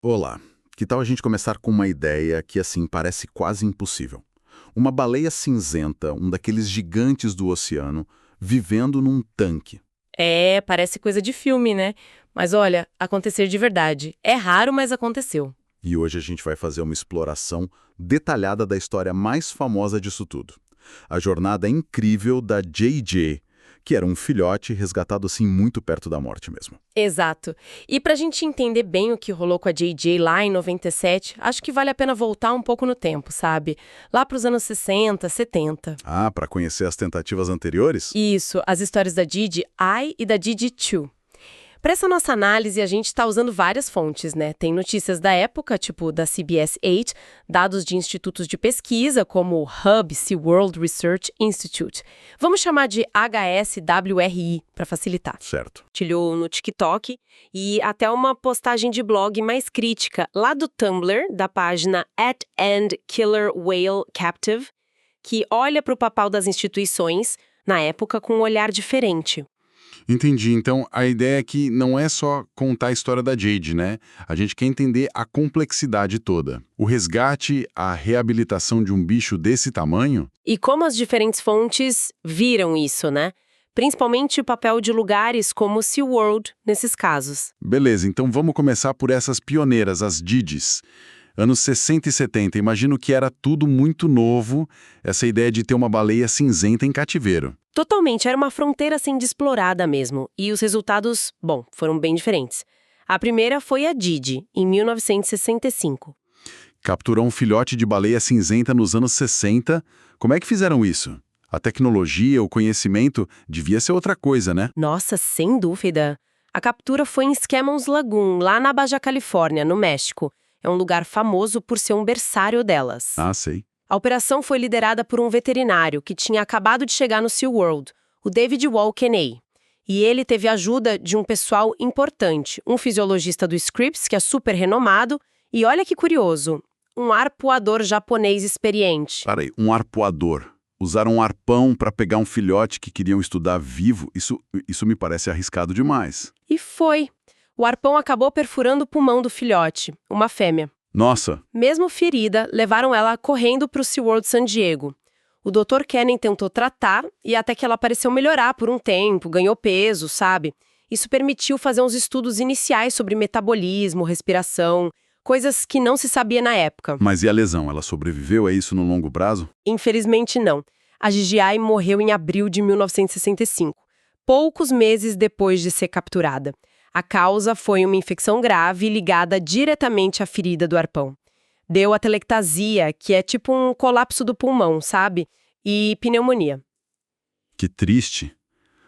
Olá, que tal a gente começar com uma ideia que, assim, parece quase impossível? Uma baleia cinzenta, um daqueles gigantes do oceano, vivendo num tanque. É, parece coisa de filme, né? Mas olha, acontecer de verdade. É raro, mas aconteceu. E hoje a gente vai fazer uma exploração detalhada da história mais famosa disso tudo. A jornada incrível da JJ, que era um filhote resgatado assim muito perto da morte mesmo. Exato. E pra gente entender bem o que rolou com a JJ lá em 97, acho que vale a pena voltar um pouco no tempo, sabe? Lá pros anos 60, 70. Ah, para conhecer as tentativas anteriores? Isso, as histórias da Didi I e da Didi 2. Para essa nossa análise, a gente está usando várias fontes, né? Tem notícias da época, tipo da CBS 8, dados de institutos de pesquisa, como o Hub SeaWorld Research Institute. Vamos chamar de HSWRI, para facilitar. Certo. Compartilhou no TikTok e até uma postagem de blog mais crítica lá do Tumblr, da página @endkillerwhaleCaptive, que olha para o papel das instituições, na época, com um olhar diferente. Entendi. Então, a ideia é que não é só contar a história da Jade, né? A gente quer entender a complexidade toda. O resgate, a reabilitação de um bicho desse tamanho? E como as diferentes fontes viram isso, né? Principalmente o papel de lugares como SeaWorld nesses casos. Beleza, então vamos começar por essas pioneiras, as Didis. Anos 60 e 70, imagino que era tudo muito novo, essa ideia de ter uma baleia cinzenta em cativeiro. Totalmente, era uma fronteira sendo explorada mesmo, e os resultados, bom, foram bem diferentes. A primeira foi a Didi, em 1965. Capturou um filhote de baleia cinzenta nos anos 60. Como é que fizeram isso? A tecnologia, o conhecimento, devia ser outra coisa, né? Nossa, sem dúvida. A captura foi em Scammons Lagoon, lá na Baja Califórnia, no México. É um lugar famoso por ser um berçário delas. Ah, sei. A operação foi liderada por um veterinário que tinha acabado de chegar no SeaWorld, o David Walkeney. E ele teve a ajuda de um pessoal importante, um fisiologista do Scripps, que é super renomado, e olha que curioso, um arpoador japonês experiente. Parei, um arpoador. Usaram um arpão para pegar um filhote que queriam estudar vivo, isso me parece arriscado demais. E foi. O arpão acabou perfurando o pulmão do filhote, uma fêmea. Nossa, Mesmo ferida, levaram ela correndo para o SeaWorld San Diego. O Dr. Kennan tentou tratar e até que ela pareceu melhorar por um tempo, ganhou peso, sabe? Isso permitiu fazer uns estudos iniciais sobre metabolismo, respiração, coisas que não se sabia na época. mas e a lesão? Ela sobreviveu a isso no longo prazo? Infelizmente não. A Gigi morreu em abril de 1965, poucos meses depois de ser capturada. A causa foi uma infecção grave ligada diretamente à ferida do arpão. Deu atelectasia, que é tipo um colapso do pulmão, sabe? E pneumonia. Que triste.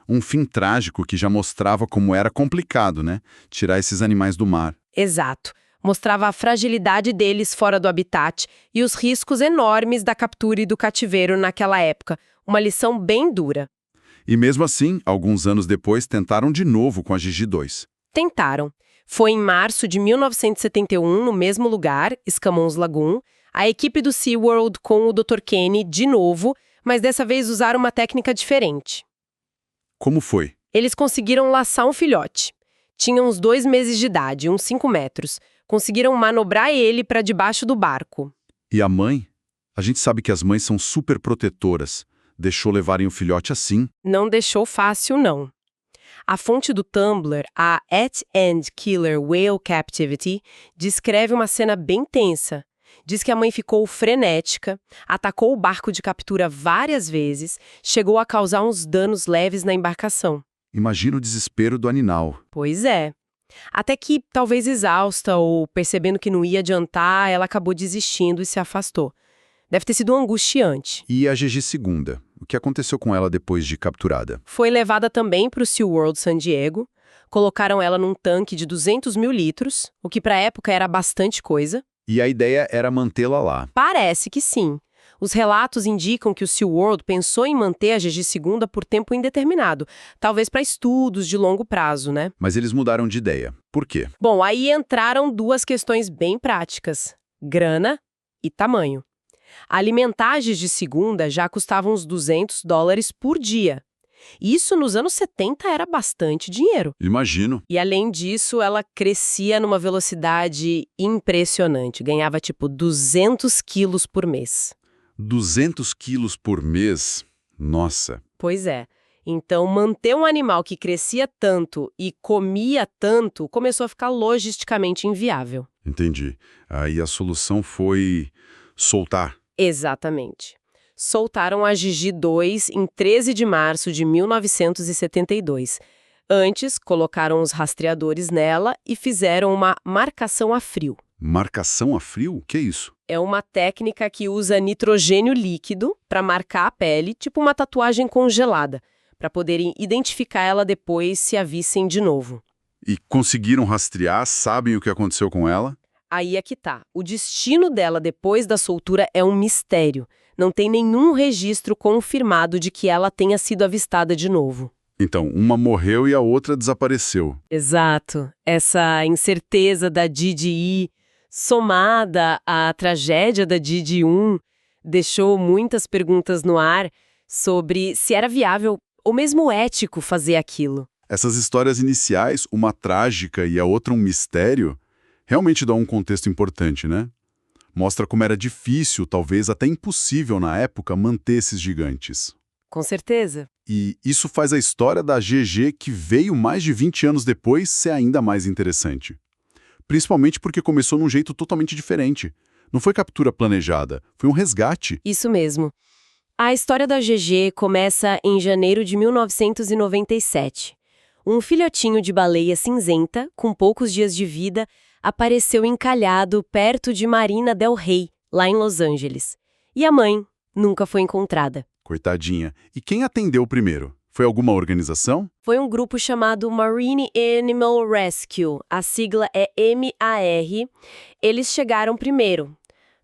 Um fim trágico que já mostrava como era complicado, né? Tirar esses animais do mar. Exato. Mostrava a fragilidade deles fora do habitat e os riscos enormes da captura e do cativeiro naquela época. Uma lição bem dura. E mesmo assim, alguns anos depois, tentaram de novo com a Gigi 2. Tentaram. Foi em março de 1971, no mesmo lugar, Scammons Lagoon, a equipe do SeaWorld com o Dr. Kenny de novo, mas dessa vez usaram uma técnica diferente. Como foi? Eles conseguiram laçar um filhote. Tinha uns 2 meses de idade, uns 5 metros. Conseguiram manobrar ele para debaixo do barco. E a mãe? A gente sabe que as mães são super protetoras. Deixou levarem o filhote assim? Não deixou fácil, não. A fonte do Tumblr, a @endkillerwhaleCaptivity, descreve uma cena bem tensa. Diz que a mãe ficou frenética, atacou o barco de captura várias vezes, chegou a causar uns danos leves na embarcação. Imagina o desespero do animal. Pois é. Até que, talvez exausta ou percebendo que não ia adiantar, ela acabou desistindo e se afastou. Deve ter sido angustiante. E a Gigi segunda? O que aconteceu com ela depois de capturada? Foi levada também para o SeaWorld San Diego. Colocaram ela num tanque de 200 mil litros, o que para a época era bastante coisa. E a ideia era mantê-la lá. Parece que sim. Os relatos indicam que o SeaWorld pensou em manter a Gigi segunda por tempo indeterminado, talvez para estudos de longo prazo, né? Mas eles mudaram de ideia. Por quê? Bom, aí entraram duas questões bem práticas: grana e tamanho. Alimentar a Gigi segunda já custava uns $200 por dia. Isso nos anos 70 era bastante dinheiro. Imagino. E além disso, ela crescia numa velocidade impressionante. Ganhava tipo 200 quilos por mês. 200 quilos por mês? Nossa. Pois é. Então, manter um animal que crescia tanto e comia tanto começou a ficar logisticamente inviável. Entendi. Aí a solução foi soltar. Exatamente. Soltaram a Gigi 2 em 13 de março de 1972. Antes, colocaram os rastreadores nela e fizeram uma marcação a frio. Marcação a frio? O que é isso? É uma técnica que usa nitrogênio líquido para marcar a pele, tipo uma tatuagem congelada, para poderem identificar ela depois se a vissem de novo. E conseguiram rastrear? Sabem o que aconteceu com ela? Aí é que tá. O destino dela depois da soltura é um mistério. Não tem nenhum registro confirmado de que ela tenha sido avistada de novo. Então, uma morreu e a outra desapareceu. Exato. Essa incerteza da Didi, somada à tragédia da Didi 1, deixou muitas perguntas no ar sobre se era viável ou mesmo ético fazer aquilo. Essas histórias iniciais, uma trágica e a outra um mistério, realmente dão um contexto importante, né? Mostra como era difícil, talvez até impossível na época, manter esses gigantes. Com certeza. E isso faz a história da GG, que veio mais de 20 anos depois, ser ainda mais interessante. Principalmente porque começou num jeito totalmente diferente. Não foi captura planejada, foi um resgate. Isso mesmo. A história da GG começa em janeiro de 1997. Um filhotinho de baleia cinzenta, com poucos dias de vida, apareceu encalhado perto de Marina del Rey, lá em Los Angeles. E a mãe nunca foi encontrada. Coitadinha. E quem atendeu primeiro? Foi alguma organização? Foi um grupo chamado Marine Animal Rescue, a sigla é MAR. Eles chegaram primeiro.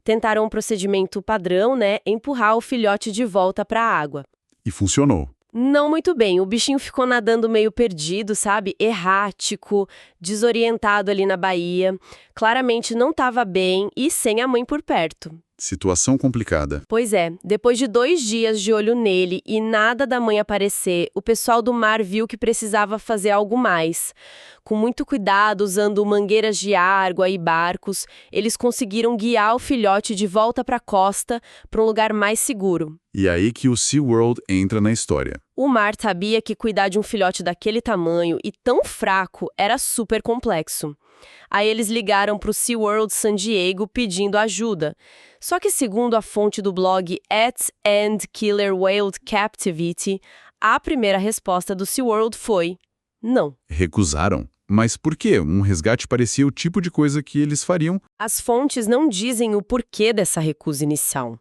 Tentaram um procedimento padrão, né? Empurrar o filhote de volta para a água. E funcionou. Não muito bem, o bichinho ficou nadando meio perdido, sabe? Errático, desorientado ali na baía. Claramente não estava bem e sem a mãe por perto. Situação complicada. Pois é, depois de 2 dias de olho nele e nada da mãe aparecer, o pessoal do mar viu que precisava fazer algo mais. Com muito cuidado, usando mangueiras de água e barcos, eles conseguiram guiar o filhote de volta para a costa, para um lugar mais seguro. E aí que o SeaWorld entra na história. O mar sabia que cuidar de um filhote daquele tamanho e tão fraco era super complexo. Aí eles ligaram para o SeaWorld San Diego pedindo ajuda. Só que, segundo a fonte do blog At and Killer Whale Captivity, a primeira resposta do SeaWorld foi não. Recusaram? Mas por quê? Um resgate parecia o tipo de coisa que eles fariam. As fontes não dizem o porquê dessa recusa inicial.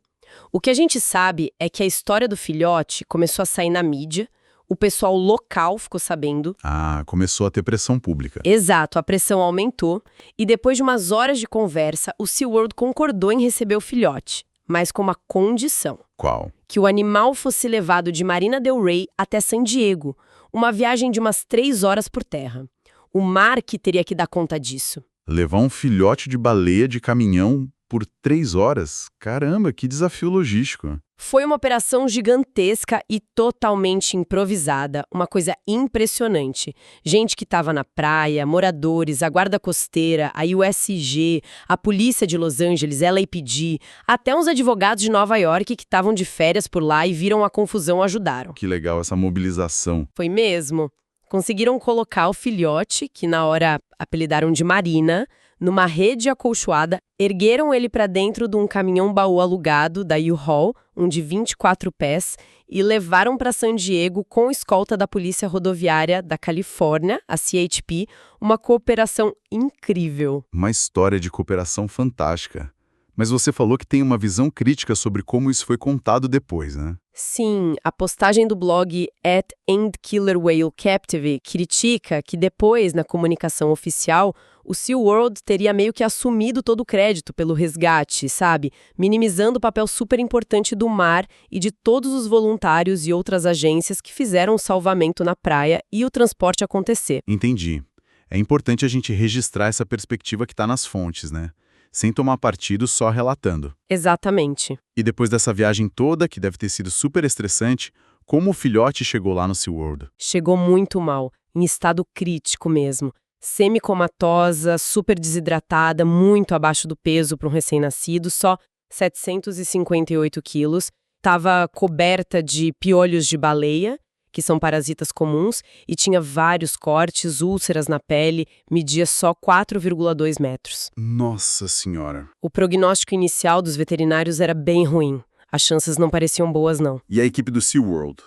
O que a gente sabe é que a história do filhote começou a sair na mídia, o pessoal local ficou sabendo. Ah, começou a ter pressão pública. Exato, a pressão aumentou e depois de umas horas de conversa, o SeaWorld concordou em receber o filhote, mas com uma condição. Qual? Que o animal fosse levado de Marina del Rey até San Diego, uma viagem de umas 3 horas por terra. O mar que teria que dar conta disso. Levar um filhote de baleia de caminhão por 3 horas? Caramba, que desafio logístico. Foi uma operação gigantesca e totalmente improvisada, uma coisa impressionante. Gente que estava na praia, moradores, a guarda costeira, a USG, a polícia de Los Angeles, LAPD, até uns advogados de Nova York que estavam de férias por lá e viram a confusão ajudaram. Que legal essa mobilização. Foi mesmo. Conseguiram colocar o filhote, que na hora apelidaram de Marina, numa rede acolchoada, ergueram ele para dentro de um caminhão-baú alugado da U-Haul, um de 24 pés, e levaram para San Diego com escolta da Polícia Rodoviária da Califórnia, a CHP, uma cooperação incrível. Uma história de cooperação fantástica. Mas você falou que tem uma visão crítica sobre como isso foi contado depois, né? Sim, a postagem do blog At and Killer Whale Captivity critica que depois, na comunicação oficial, o SeaWorld teria meio que assumido todo o crédito pelo resgate, sabe? Minimizando o papel super importante do mar e de todos os voluntários e outras agências que fizeram o salvamento na praia e o transporte acontecer. Entendi. É importante a gente registrar essa perspectiva que está nas fontes, né? Sem tomar partido, só relatando. Exatamente. E depois dessa viagem toda, que deve ter sido super estressante, Como o filhote chegou lá no SeaWorld? Chegou muito mal, em estado crítico mesmo. Semicomatosa, super desidratada, muito abaixo do peso para um recém-nascido, só 758 quilos. Estava coberta de piolhos de baleia, que são parasitas comuns, e tinha vários cortes, úlceras na pele, media só 4,2 metros. Nossa Senhora! O prognóstico inicial dos veterinários era bem ruim. As chances não pareciam boas, não. E a equipe do SeaWorld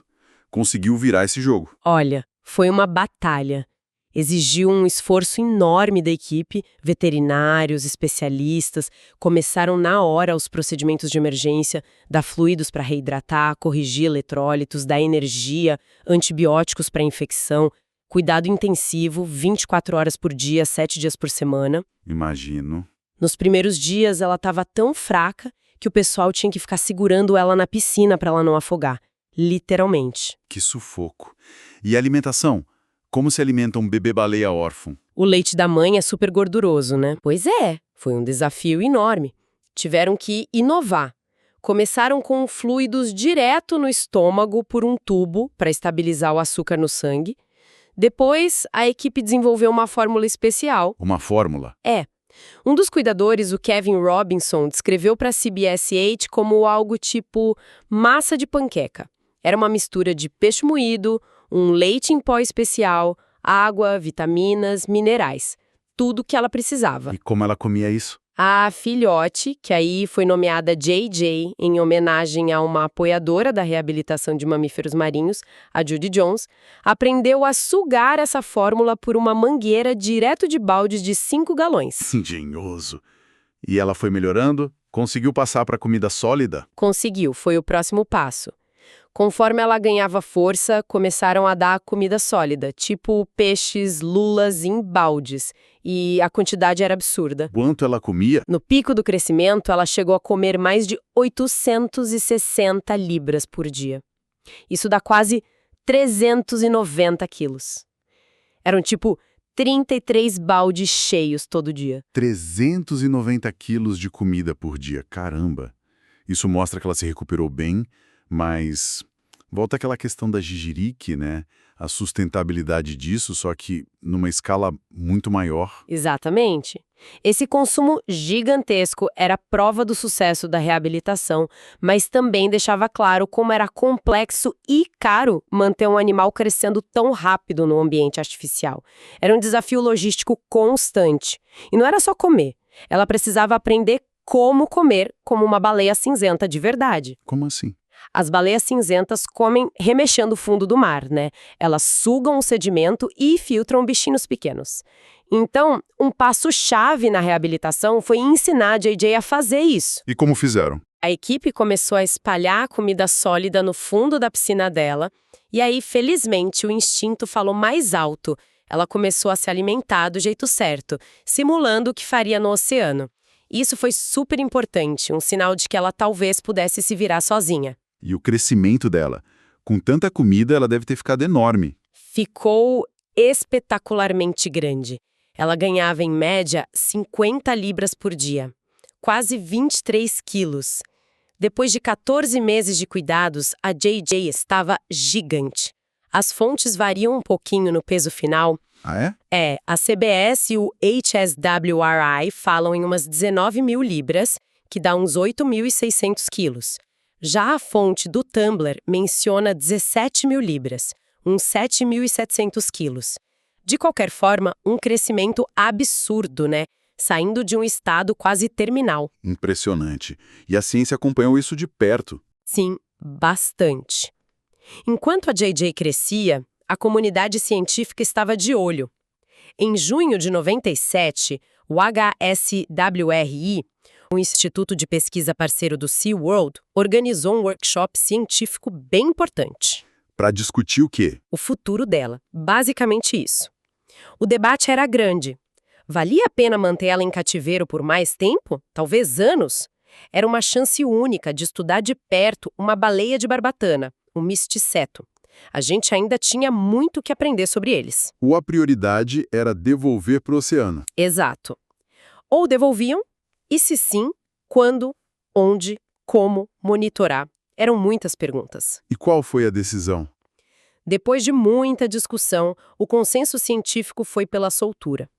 conseguiu virar esse jogo. Olha, foi uma batalha. Exigiu um esforço enorme da equipe, veterinários, especialistas, começaram na hora os procedimentos de emergência, dar fluidos para reidratar, corrigir eletrólitos, dar energia, antibióticos para infecção, cuidado intensivo, 24 horas por dia, 7 dias por semana. Imagino. Nos primeiros dias, ela estava tão fraca que o pessoal tinha que ficar segurando ela na piscina para ela não afogar. Literalmente. Que sufoco. E a alimentação? Como se alimenta um bebê-baleia órfão? O leite da mãe é super gorduroso, né? Pois é, foi um desafio enorme. Tiveram que inovar. Começaram com fluidos direto no estômago por um tubo para estabilizar o açúcar no sangue. Depois, a equipe desenvolveu uma fórmula especial. Uma fórmula? É. Um dos cuidadores, o Kevin Robinson, descreveu para a CBS 8 como algo tipo massa de panqueca. Era uma mistura de peixe moído, um leite em pó especial, água, vitaminas, minerais. Tudo que ela precisava. E como ela comia isso? A filhote, que aí foi nomeada JJ em homenagem a uma apoiadora da reabilitação de mamíferos marinhos, a Judy Jones, aprendeu a sugar essa fórmula por uma mangueira direto de baldes de 5 galões. Engenhoso. E ela foi melhorando? Conseguiu passar para comida sólida? Conseguiu, foi o próximo passo. Conforme ela ganhava força, começaram a dar comida sólida, tipo peixes, lulas em baldes, e a quantidade era absurda. Quanto ela comia? No pico do crescimento, ela chegou a comer mais de 860 libras por dia. Isso dá quase 390 quilos. Eram tipo 33 baldes cheios todo dia. 390 quilos de comida por dia. Caramba! Isso mostra que ela se recuperou bem, mas volta àquela questão da Jijirique, né? A sustentabilidade disso, só que numa escala muito maior. Exatamente. Esse consumo gigantesco era prova do sucesso da reabilitação, mas também deixava claro como era complexo e caro manter um animal crescendo tão rápido no ambiente artificial. Era um desafio logístico constante. E não era só comer. Ela precisava aprender como comer como uma baleia cinzenta de verdade. Como assim? As baleias cinzentas comem remexendo o fundo do mar, né? Elas sugam o sedimento e filtram bichinhos pequenos. Então, um passo-chave na reabilitação foi ensinar a JJ a fazer isso. E como fizeram? A equipe começou a espalhar comida sólida no fundo da piscina dela, e aí, felizmente, o instinto falou mais alto. Ela começou a se alimentar do jeito certo, simulando o que faria no oceano. Isso foi super importante, um sinal de que ela talvez pudesse se virar sozinha. E o crescimento dela? Com tanta comida, ela deve ter ficado enorme. Ficou espetacularmente grande. Ela ganhava, em média, 50 libras por dia, quase 23 quilos. Depois de 14 meses de cuidados, a JJ estava gigante. As fontes variam um pouquinho no peso final. Ah, é? A CBS e o HSWRI falam em umas 19 mil libras, que dá uns 8.600 quilos. Já a fonte do Tumblr menciona 17 mil libras, uns 7.700 quilos. De qualquer forma, um crescimento absurdo, né? Saindo de um estado quase terminal. Impressionante. E a ciência acompanhou isso de perto. Sim, bastante. Enquanto a JJ crescia, a comunidade científica estava de olho. Em junho de 97, o HSWRI, o Instituto de Pesquisa parceiro do SeaWorld, organizou um workshop científico bem importante. Para discutir o quê? O futuro dela. Basicamente isso. O debate era grande. Valia a pena manter ela em cativeiro por mais tempo? Talvez anos? Era uma chance única de estudar de perto uma baleia de barbatana, o misticeto. A gente ainda tinha muito que aprender sobre eles. A prioridade era devolver para o oceano. Exato. Ou devolviam, e se sim, quando, onde, como monitorar. Eram muitas perguntas. E qual foi a decisão? Depois de muita discussão, o consenso científico foi pela soltura.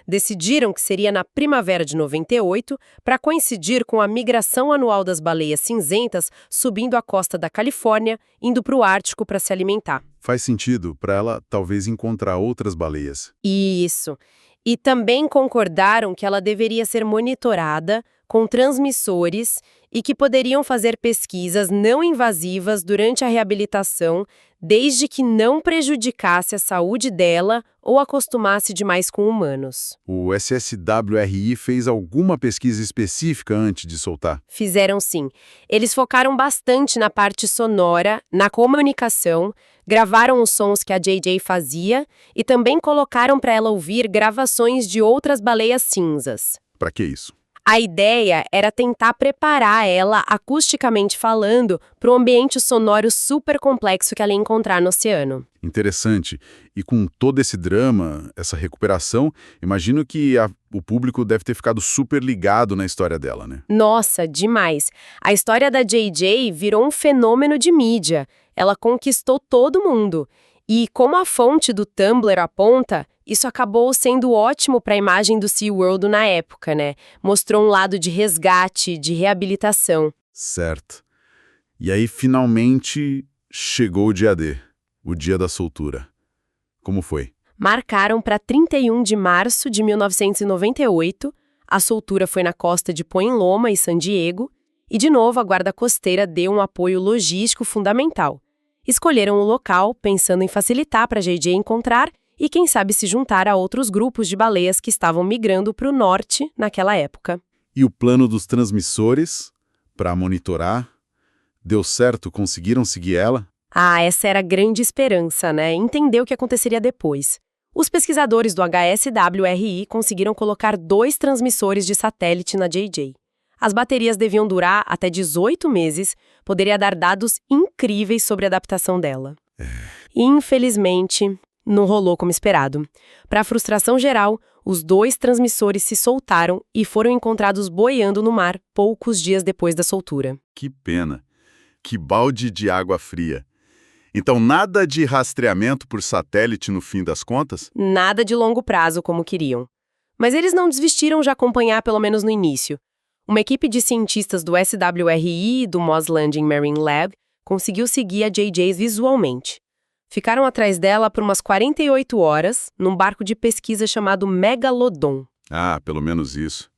Decidiram que seria na primavera de 98 para coincidir com a migração anual das baleias cinzentas subindo a costa da Califórnia, indo para o Ártico para se alimentar. Faz sentido para ela talvez encontrar outras baleias. Isso. E também concordaram que ela deveria ser monitorada com transmissores e que poderiam fazer pesquisas não invasivas durante a reabilitação, desde que não prejudicasse a saúde dela ou acostumasse demais com humanos. O SSWRI fez alguma pesquisa específica antes de soltar? Fizeram sim. Eles focaram bastante na parte sonora, na comunicação, gravaram os sons que a JJ fazia e também colocaram para ela ouvir gravações de outras baleias cinzas. Para que isso? A ideia era tentar preparar ela, acusticamente falando, para o ambiente sonoro super complexo que ela ia encontrar no oceano. Interessante. E com todo esse drama, essa recuperação, imagino que o público deve ter ficado super ligado na história dela, né? Nossa, demais! A história da JJ virou um fenômeno de mídia. Ela conquistou todo mundo. E como a fonte do Tumblr aponta, isso acabou sendo ótimo para a imagem do SeaWorld na época, né? Mostrou um lado de resgate, de reabilitação. Certo. E aí, finalmente, chegou o dia D, o dia da soltura. Como foi? Marcaram para 31 de março de 1998, a soltura foi na costa de Point Loma e San Diego, e de novo a guarda costeira deu um apoio logístico fundamental. Escolheram o local pensando em facilitar para a JJ encontrar e quem sabe se juntar a outros grupos de baleias que estavam migrando para o norte naquela época. E o plano dos transmissores para monitorar? Deu certo? Conseguiram seguir ela? Ah, essa era a grande esperança, né? Entender o que aconteceria depois. Os pesquisadores do HSWRI conseguiram colocar 2 transmissores de satélite na JJ. As baterias deviam durar até 18 meses, poderia dar dados incríveis sobre a adaptação dela. Infelizmente, não rolou como esperado. Para a frustração geral, os 2 transmissores se soltaram e foram encontrados boiando no mar poucos dias depois da soltura. Que pena. Que balde de água fria. Então, nada de rastreamento por satélite no fim das contas? Nada de longo prazo como queriam. Mas eles não desistiram de acompanhar pelo menos no início. Uma equipe de cientistas do SWRI e do Moss Landing Marine Lab conseguiu seguir a JJ visualmente. Ficaram atrás dela por umas 48 horas, num barco de pesquisa chamado Megalodon. Ah, pelo menos isso.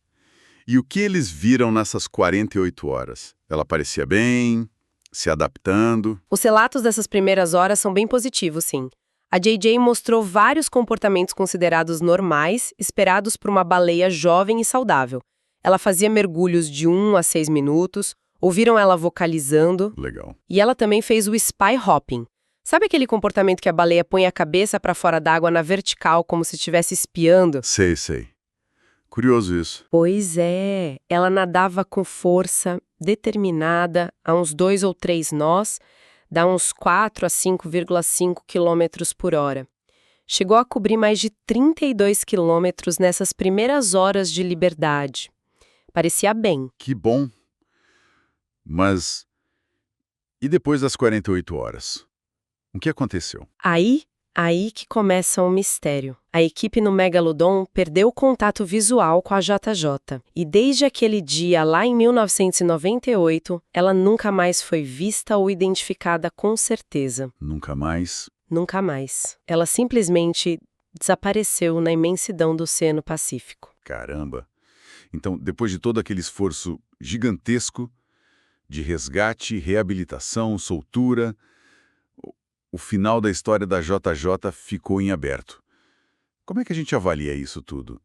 E o que eles viram nessas 48 horas? Ela parecia bem, se adaptando? Os relatos dessas primeiras horas são bem positivos, sim. A JJ mostrou vários comportamentos considerados normais, esperados por uma baleia jovem e saudável. Ela fazia mergulhos de 1 a 6 minutos, ouviram ela vocalizando. Legal. E ela também fez o spy hopping. Sabe aquele comportamento que a baleia põe a cabeça para fora d'água na vertical, como se estivesse espiando? Sei. Curioso isso. Pois é, ela nadava com força, determinada, a uns 2 ou 3 nós, dá uns 4 a 5,5 km por hora. Chegou a cobrir mais de 32 quilômetros nessas primeiras horas de liberdade. Parecia bem. Que bom. Mas e depois das 48 horas? O que aconteceu? Aí que começa um mistério. A equipe no Megalodon perdeu o contato visual com a JJ. E desde aquele dia, lá em 1998, ela nunca mais foi vista ou identificada com certeza. Nunca mais? Nunca mais. Ela simplesmente desapareceu na imensidão do Oceano Pacífico. Caramba! Então, depois de todo aquele esforço gigantesco de resgate, reabilitação, soltura, o final da história da JJ ficou em aberto. Como é que a gente avalia isso tudo?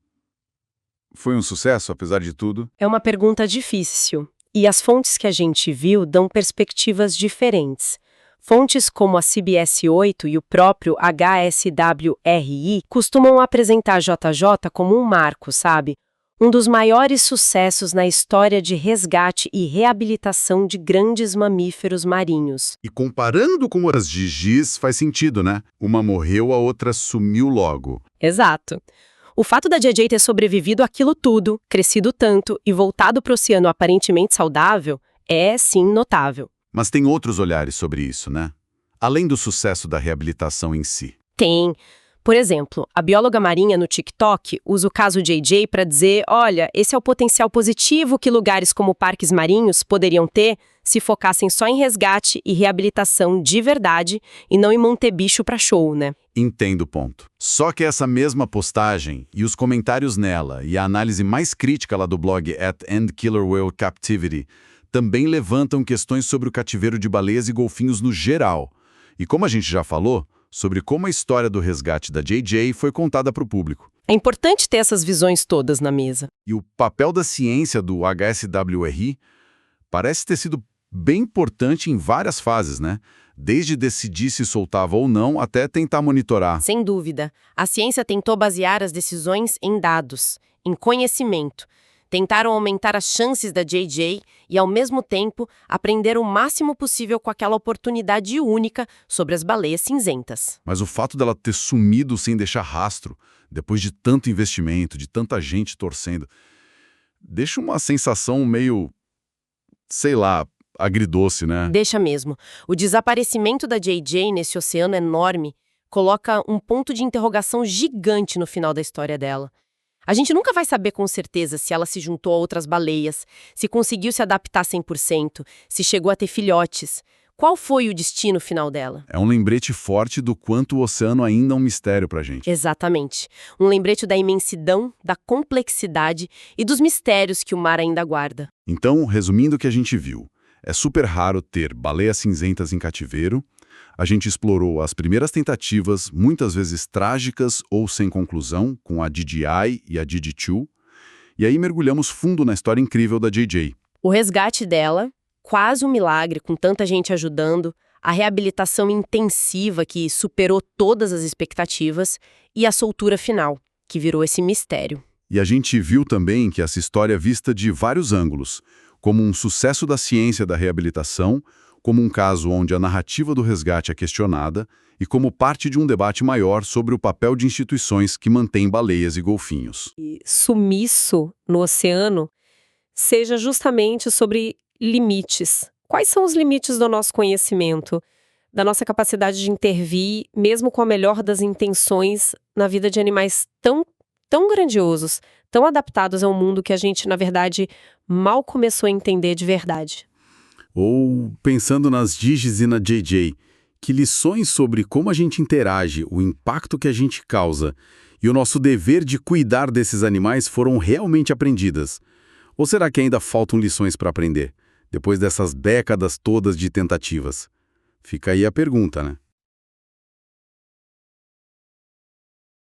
Foi um sucesso, apesar de tudo? É uma pergunta difícil. E as fontes que a gente viu dão perspectivas diferentes. Fontes como a CBS 8 e o próprio HSWRI costumam apresentar a JJ como um marco, sabe? Um dos maiores sucessos na história de resgate e reabilitação de grandes mamíferos marinhos. E comparando com as Gigis, faz sentido, né? Uma morreu, a outra sumiu logo. Exato. O fato da JJ ter sobrevivido àquilo tudo, crescido tanto e voltado para o oceano aparentemente saudável é, sim, notável. Mas tem outros olhares sobre isso, né? Além do sucesso da reabilitação em si. Tem. Por exemplo, a bióloga marinha no TikTok usa o caso JJ para dizer, olha, esse é o potencial positivo que lugares como parques marinhos poderiam ter se focassem só em resgate e reabilitação de verdade e não em manter bicho para show, né? Entendo o ponto. Só que essa mesma postagem e os comentários nela e a análise mais crítica lá do blog @endkillerwhale_captivity também levantam questões sobre o cativeiro de baleias e golfinhos no geral. E como a gente já falou, sobre como a história do resgate da JJ foi contada para o público. É importante ter essas visões todas na mesa. E o papel da ciência do HSWRI parece ter sido bem importante em várias fases, né? Desde decidir se soltava ou não, até tentar monitorar. Sem dúvida. A ciência tentou basear as decisões em dados, em conhecimento. Tentaram aumentar as chances da JJ e, ao mesmo tempo, aprender o máximo possível com aquela oportunidade única sobre as baleias cinzentas. Mas o fato dela ter sumido sem deixar rastro, depois de tanto investimento, de tanta gente torcendo, deixa uma sensação meio, sei lá, agridoce, né? Deixa mesmo. O desaparecimento da JJ nesse oceano enorme coloca um ponto de interrogação gigante no final da história dela. A gente nunca vai saber com certeza se ela se juntou a outras baleias, se conseguiu se adaptar 100%, se chegou a ter filhotes. Qual foi o destino final dela? É um lembrete forte do quanto o oceano ainda é um mistério pra gente. Exatamente. Um lembrete da imensidão, da complexidade e dos mistérios que o mar ainda guarda. Então, resumindo o que a gente viu, é super raro ter baleias cinzentas em cativeiro. A gente explorou as primeiras tentativas, muitas vezes trágicas ou sem conclusão, com a DJI e a DD2, e aí mergulhamos fundo na história incrível da JJ. O resgate dela, quase um milagre, com tanta gente ajudando, a reabilitação intensiva que superou todas as expectativas e a soltura final, que virou esse mistério. E a gente viu também que essa história é vista de vários ângulos, como um sucesso da ciência da reabilitação, como um caso onde a narrativa do resgate é questionada e como parte de um debate maior sobre o papel de instituições que mantêm baleias e golfinhos. E sumiço no oceano seja justamente sobre limites. Quais são os limites do nosso conhecimento, da nossa capacidade de intervir, mesmo com a melhor das intenções, na vida de animais tão grandiosos, tão adaptados a um mundo que a gente, na verdade, mal começou a entender de verdade? Ou, pensando nas Digis e na JJ, que lições sobre como a gente interage, o impacto que a gente causa e o nosso dever de cuidar desses animais foram realmente aprendidas? Ou será que ainda faltam lições para aprender, depois dessas décadas todas de tentativas? Fica aí a pergunta, né?